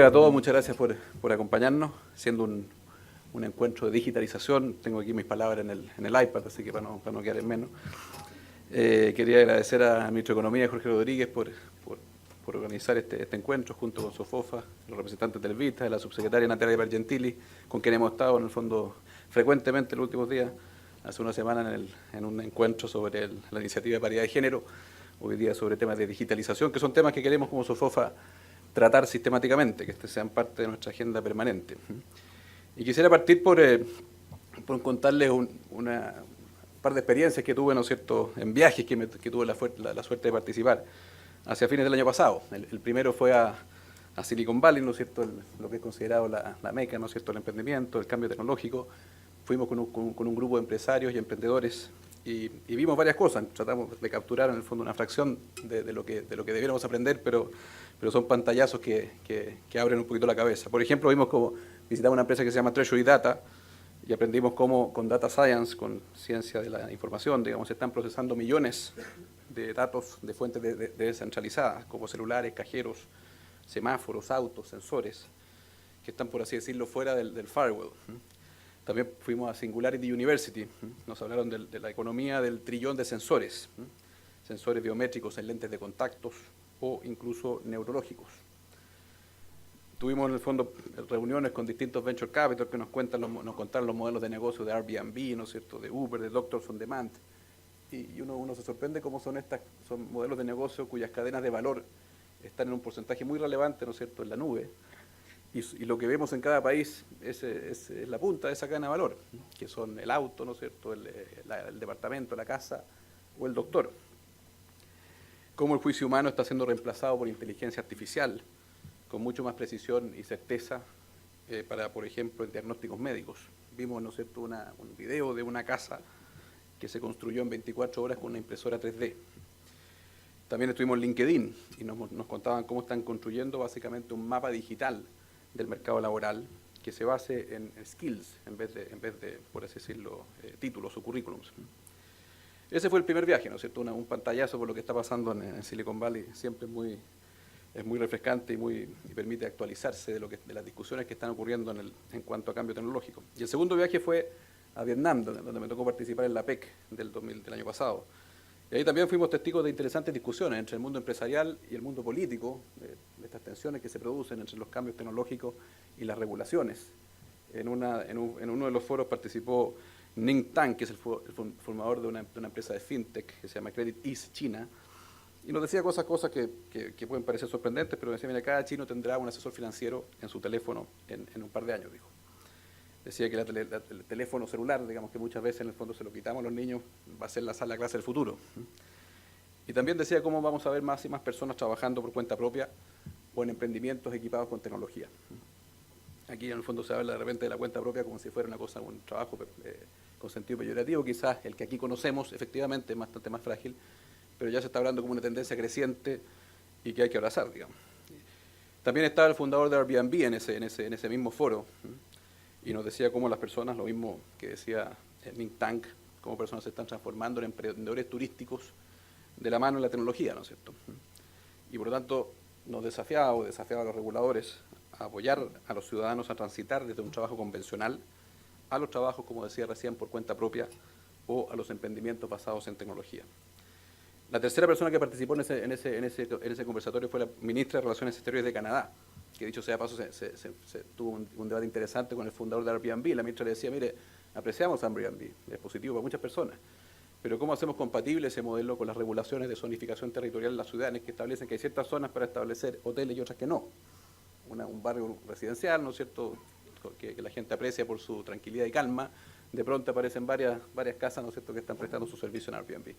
días a todos, muchas gracias por acompañarnos, siendo un encuentro de digitalización. Tengo aquí mis palabras en el iPad, así que para no quedar en menos. Quería agradecer al ministro de Economía, Jorge Rodríguez, por organizar este encuentro junto con Sofofa, los representantes del VITA, de la subsecretaria Natalia Bargentili, con quien hemos estado en el fondo frecuentemente en los últimos días. Hace una semana en un encuentro sobre la iniciativa de paridad de género, hoy día sobre temas de digitalización, que son temas que queremos como Sofofa tratar sistemáticamente, que sean parte de nuestra agenda permanente. Y quisiera partir por contarles un par de experiencias que tuve, ¿no es cierto?, en viajes que tuve la suerte de participar hacia fines del año pasado. El primero fue a Silicon Valley, ¿no es cierto?, lo que es considerado la meca, ¿no es cierto?, el emprendimiento, el cambio tecnológico. Fuimos con un grupo de empresarios y emprendedores y vimos varias cosas. Tratamos de capturar en el fondo una fracción de lo que debiéramos aprender, pero son pantallazos que abren un poquito la cabeza. Por ejemplo, visitamos una empresa que se llama Treasury Data y aprendimos cómo con Data Science, con ciencia de la información, digamos, se están procesando millones de datos de fuentes descentralizadas, como celulares, cajeros, semáforos, autos, sensores, que están, por así decirlo, fuera del firewall. También fuimos a Singularity University, nos hablaron de la economía del trillón de sensores, sensores biométricos en lentes de contactos o incluso neurológicos. Tuvimos en el fondo reuniones con distintos venture capital que nos contaron los modelos de negocio de Airbnb, ¿no es cierto?, de Uber, de Doctors on Demand, y uno se sorprende cómo son modelos de negocio cuyas cadenas de valor están en un porcentaje muy relevante, ¿no es cierto?, en la nube. Y lo que vemos en cada país es la punta de esa cadena de valor, que son el auto, ¿no es cierto?, el departamento, la casa o el doctor. Cómo el juicio humano está siendo reemplazado por inteligencia artificial, con mucho más precisión y certeza para, por ejemplo, en diagnósticos médicos. Vimos, ¿no es cierto?, un video de una casa que se construyó en 24 horas con una impresora 3D. También estuvimos en LinkedIn y nos contaban cómo están construyendo básicamente un mapa digital del mercado laboral que se base en skills en vez de, por así decirlo, títulos o currículums. Ese fue el primer viaje, ¿no es cierto? Un pantallazo por lo que está pasando en Silicon Valley, siempre es muy refrescante y permite actualizarse de las discusiones que están ocurriendo en cuanto a cambio tecnológico. Y el segundo viaje fue a Vietnam, donde me tocó participar en la PEC del año pasado. Y ahí también fuimos testigos de interesantes discusiones entre el mundo empresarial y el mundo político, de estas tensiones que se producen entre los cambios tecnológicos y las regulaciones. En uno de los foros participó Ning Tang, que es el formador de una empresa de fintech que se llama Credit East China, y nos decía cosas que pueden parecer sorprendentes, pero decía, mira, cada chino tendrá un asesor financiero en su teléfono en un par de años, dijo. Decía que el teléfono celular, digamos que muchas veces en el fondo se lo quitamos a los niños, va a ser la clase del futuro. Y también decía cómo vamos a ver más y más personas trabajando por cuenta propia o en emprendimientos equipados con tecnología. Aquí en el fondo se habla de repente de la cuenta propia como si fuera un trabajo con sentido peyorativo, quizás el que aquí conocemos efectivamente es bastante más frágil, pero ya se está hablando como una tendencia creciente y que hay que abrazar, digamos. También estaba el fundador de Airbnb en ese mismo foro, y nos decía cómo las personas, lo mismo que decía Ning Tang, cómo personas se están transformando en emprendedores turísticos de la mano de la tecnología, ¿no es cierto? Y por lo tanto nos desafiaba a los reguladores a apoyar a los ciudadanos a transitar desde un trabajo convencional a los trabajos, como decía recién, por cuenta propia o a los emprendimientos basados en tecnología. La tercera persona que participó en ese conversatorio fue la ministra de Relaciones Exteriores de Canadá, que dicho sea de paso se tuvo un debate interesante con el fundador de Airbnb. La ministra le decía, mire, apreciamos Airbnb, es positivo para muchas personas, pero ¿cómo hacemos compatible ese modelo con las regulaciones de zonificación territorial en las ciudades que establecen que hay ciertas zonas para establecer hoteles y otras que no? Un barrio residencial, ¿no es cierto?, que la gente aprecia por su tranquilidad y calma, de pronto aparecen varias casas, ¿no es cierto?, que están prestando su servicio en Airbnb.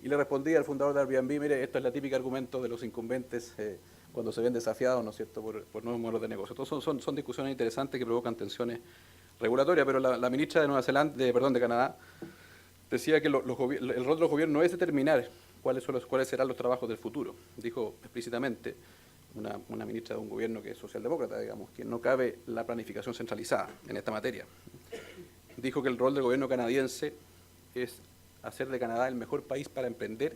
Y le respondí al fundador de Airbnb, mire, esto es la típica argumento de los incumbentes cuando se ven desafiados, ¿no es cierto?, por nuevos modelos de negocio. Entonces son discusiones interesantes que provocan tensiones regulatorias, pero la ministra de Canadá, decía que el rol de los gobiernos no es determinar cuáles serán los trabajos del futuro. Dijo explícitamente una ministra de un gobierno que es socialdemócrata, digamos, que no cabe la planificación centralizada en esta materia. Dijo que el rol del gobierno canadiense es hacer de Canadá el mejor país para emprender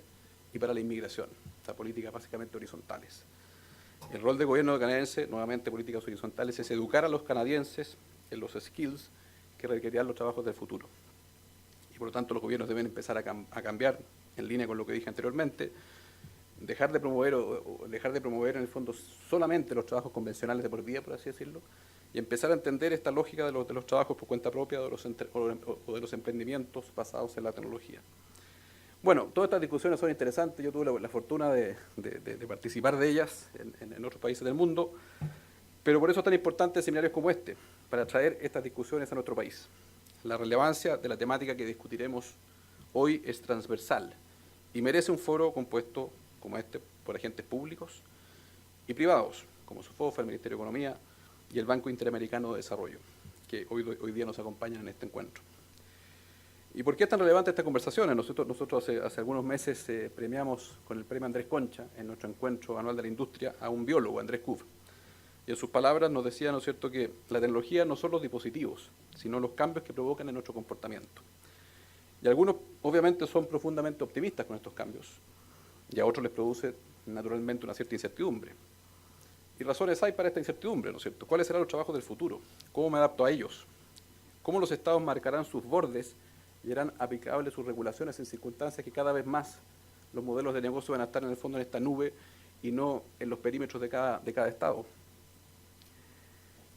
y para la inmigración, o sea, políticas básicamente horizontales. El rol del gobierno canadiense, nuevamente políticas horizontales, es educar a los canadienses en los skills que requerirán los trabajos del futuro. Y por lo tanto los gobiernos deben empezar a cambiar, en línea con lo que dije anteriormente, dejar de promover en el fondo solamente los trabajos convencionales de por vida, por así decirlo, y empezar a entender esta lógica de los trabajos por cuenta propia o de los emprendimientos basados en la tecnología. Bueno, todas estas discusiones son interesantes, yo tuve la fortuna de participar de ellas en otros países del mundo, pero por eso es tan importante seminarios como este, para traer estas discusiones a nuestro país. La relevancia de la temática que discutiremos hoy es transversal y merece un foro compuesto como este por agentes públicos y privados, como SOFOFA, el Ministerio de Economía y el Banco Interamericano de Desarrollo, que hoy día nos acompañan en este encuentro. ¿Y por qué es tan relevante esta conversación? Nosotros hace algunos meses premiamos con el premio Andrés Concha, en nuestro encuentro anual de la industria, a un biólogo, Andrés Kuf. Y en sus palabras nos decía, ¿no es cierto?, que la tecnología no son los dispositivos, sino los cambios que provocan en nuestro comportamiento. Y algunos, obviamente, son profundamente optimistas con estos cambios, y a otros les produce, naturalmente, una cierta incertidumbre. Y razones hay para esta incertidumbre, ¿no es cierto? ¿Cuáles serán los trabajos del futuro? ¿Cómo me adapto a ellos? ¿Cómo los estados marcarán sus bordes y harán aplicables sus regulaciones en circunstancias que cada vez más los modelos de negocio van a estar en el fondo en esta nube y no en los perímetros de cada estado?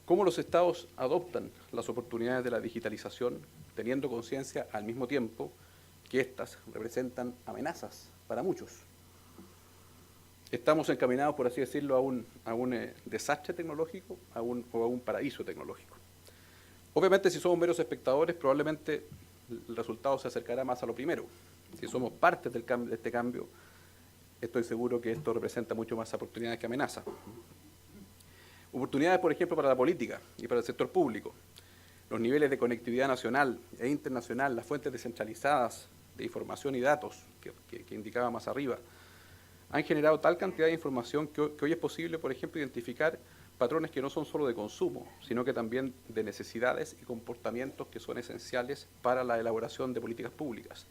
¿Cómo los estados adoptan las oportunidades de la digitalización, teniendo conciencia al mismo tiempo que éstas representan amenazas para muchos? Estamos encaminados, por así decirlo, a un desastre tecnológico o a un paraíso tecnológico. Obviamente, si somos meros espectadores, probablemente el resultado se acercará más a lo primero. Si somos parte de este cambio, estoy seguro que esto representa mucho más oportunidades que amenazas. Oportunidades, por ejemplo, para la política y para el sector público. Los niveles de conectividad nacional e internacional, las fuentes descentralizadas de información y datos que indicaba más arriba, han generado tal cantidad de información que hoy es posible, por ejemplo, identificar patrones que no son solo de consumo, sino que también de necesidades y comportamientos que son esenciales para la elaboración de políticas públicas.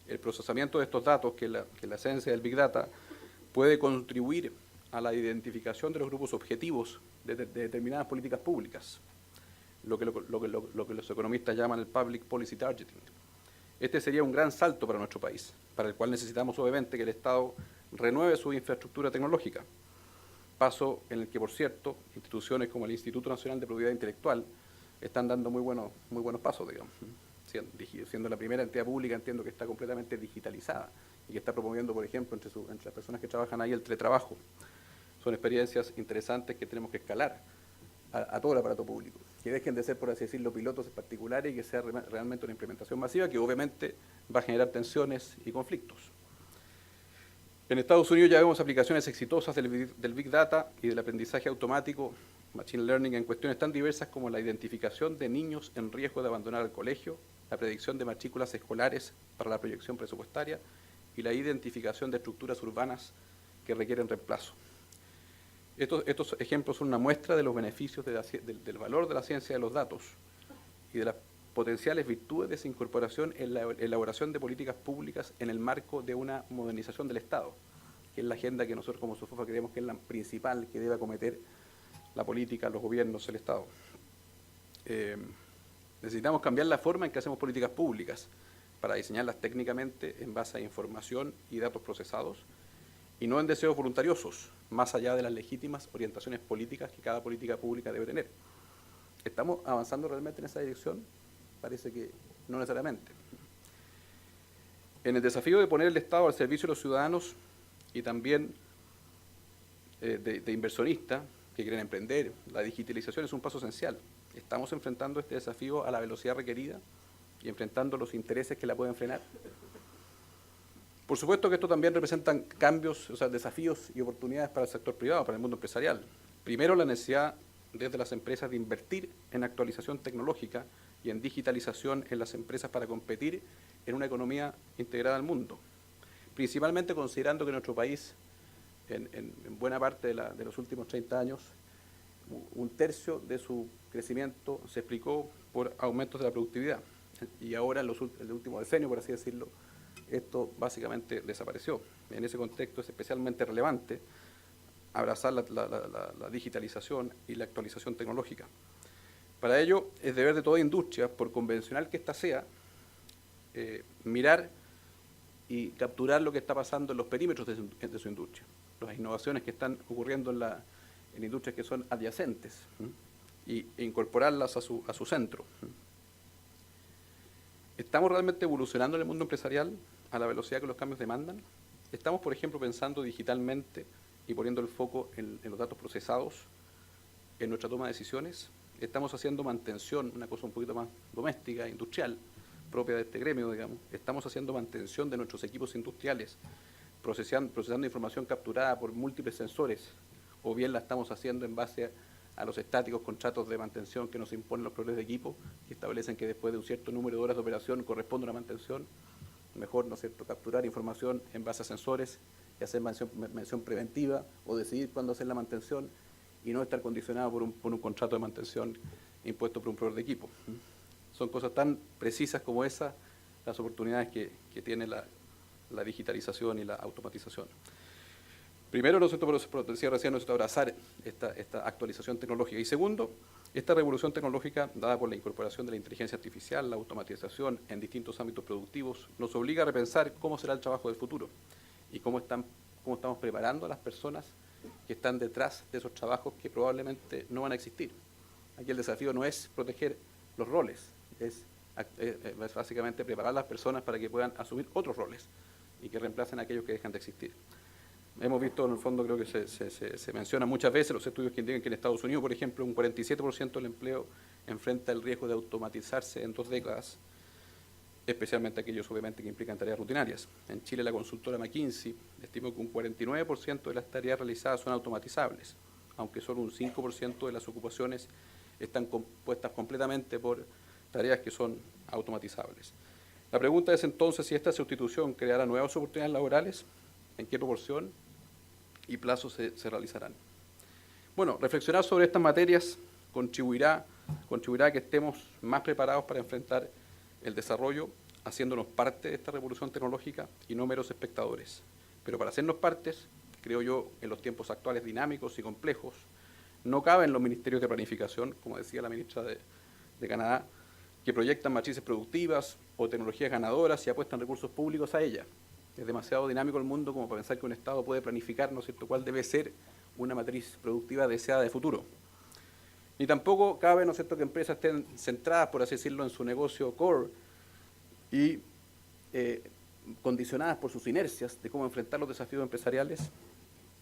El procesamiento de estos datos, que es la esencia del Big Data, puede contribuir a la identificación de los grupos objetivos de determinadas políticas públicas, lo que los economistas llaman el Public Policy Targeting. Este sería un gran salto para nuestro país, para el cual necesitamos obviamente que el Estado renueve su infraestructura tecnológica, paso en el que, por cierto, instituciones como el Instituto Nacional de Propiedad Intelectual están dando muy buenos pasos, digamos. Siendo la primera entidad pública, entiendo que está completamente digitalizada y que está promoviendo, por ejemplo, entre las personas que trabajan ahí el teletrabajo. Son experiencias interesantes que tenemos que escalar a todo el aparato público, que dejen de ser, por así decirlo, pilotos particulares y que sea realmente una implementación masiva que obviamente va a generar tensiones y conflictos. En Estados Unidos ya vemos aplicaciones exitosas del Big Data y del aprendizaje automático, Machine Learning, en cuestiones tan diversas como la identificación de niños en riesgo de abandonar el colegio, la predicción de matrículas escolares para la proyección presupuestaria y la identificación de estructuras urbanas que requieren reemplazo. Estos ejemplos son una muestra de los beneficios del valor de la ciencia de los datos y de las potenciales virtudes de esa incorporación en la elaboración de políticas públicas en el marco de una modernización del Estado, que es la agenda que nosotros como SOFOFA creemos que es la principal que debe acometer la política, los gobiernos, el Estado. Necesitamos cambiar la forma en que hacemos políticas públicas para diseñarlas técnicamente en base a información y datos procesados y no en deseos voluntariosos, más allá de las legítimas orientaciones políticas que cada política pública debe tener. ¿Estamos avanzando realmente en esa dirección? Parece que no necesariamente. En el desafío de poner el Estado al servicio de los ciudadanos y también de inversionistas que quieren emprender, la digitalización es un paso esencial. Estamos enfrentando este desafío a la velocidad requerida y enfrentando los intereses que la pueden frenar. Por supuesto que esto también representa cambios, o sea, desafíos y oportunidades para el sector privado, para el mundo empresarial. Primero, la necesidad desde las empresas de invertir en actualización tecnológica y en digitalización en las empresas para competir en una economía integrada al mundo, principalmente considerando que nuestro país, en buena parte de los últimos 30 años, un tercio de su crecimiento se explicó por aumentos de la productividad y ahora en el último decenio, por así decirlo, esto básicamente desapareció. En ese contexto es especialmente relevante abrazar la digitalización y la actualización tecnológica. Para ello, es deber de toda industria, por convencional que ésta sea, mirar y capturar lo que está pasando en los perímetros de su industria, las innovaciones que están ocurriendo en industrias que son adyacentes, e incorporarlas a su centro. ¿Estamos realmente evolucionando en el mundo empresarial a la velocidad que los cambios demandan? ¿Estamos, por ejemplo, pensando digitalmente y poniendo el foco en los datos procesados en nuestra toma de decisiones? ¿Estamos haciendo mantención, una cosa un poquito más doméstica, industrial, propia de este gremio, digamos? ¿Estamos haciendo mantención de nuestros equipos industriales, procesando información capturada por múltiples sensores? ¿O bien la estamos haciendo en base a los estáticos contratos de mantención que nos imponen los proveedores de equipo, que establecen que después de un cierto número de horas de operación corresponde una mantención? Mejor, ¿no es cierto?, capturar información en base a sensores y hacer mención preventiva o decidir cuándo hacer la mantención y no estar condicionado por un contrato de mantención impuesto por un proveedor de equipo. Son cosas tan precisas como esas las oportunidades que tiene la digitalización y la automatización. Primero, nosotros, por decía recién, nosotros abrazar esta actualización tecnológica. Y segundo, esta revolución tecnológica, dada por la incorporación de la inteligencia artificial, la automatización en distintos ámbitos productivos, nos obliga a repensar cómo será el trabajo del futuro y cómo estamos preparando a las personas que están detrás de esos trabajos que probablemente no van a existir. Aquí el desafío no es proteger los roles, es básicamente preparar a las personas para que puedan asumir otros roles y que reemplacen a aquellos que dejan de existir. Hemos visto, en el fondo, creo que se menciona muchas veces los estudios que indican que en Estados Unidos, por ejemplo, un 47% del empleo enfrenta el riesgo de automatizarse en 2 décadas, especialmente aquellos, obviamente, que implican tareas rutinarias. En Chile, la consultora McKinsey estimó que un 49% de las tareas realizadas son automatizables, aunque solo un 5% de las ocupaciones están compuestas completamente por tareas que son automatizables. La pregunta es entonces si esta sustitución creará nuevas oportunidades laborales, en qué proporción y plazos se realizarán. Bueno, reflexionar sobre estas materias contribuirá a que estemos más preparados para enfrentar el desarrollo, haciéndonos parte de esta revolución tecnológica y no meros espectadores. Pero para hacernos partes, creo yo, en los tiempos actuales dinámicos y complejos, no caben los ministerios de planificación, como decía la ministra de Canadá, que proyectan matrices productivas o tecnologías ganadoras y apuestan recursos públicos a ellas. Es demasiado dinámico el mundo como para pensar que un Estado puede planificar, ¿no es cierto?, cuál debe ser una matriz productiva deseada de futuro. Ni tampoco cabe, ¿no es cierto?, que empresas estén centradas, por así decirlo, en su negocio core y condicionadas por sus inercias de cómo enfrentar los desafíos empresariales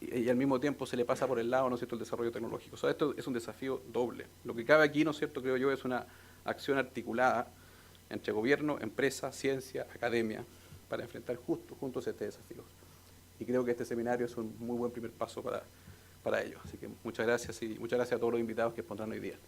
y al mismo tiempo se le pasa por el lado, ¿no es cierto?, el desarrollo tecnológico. O sea, esto es un desafío doble. Lo que cabe aquí, ¿no es cierto?, creo yo, es una acción articulada entre gobierno, empresa, ciencia, academia, para enfrentar juntos este desafío. Y creo que este seminario es un muy buen primer paso para ello. Así que muchas gracias y muchas gracias a todos los invitados que expondrán hoy día.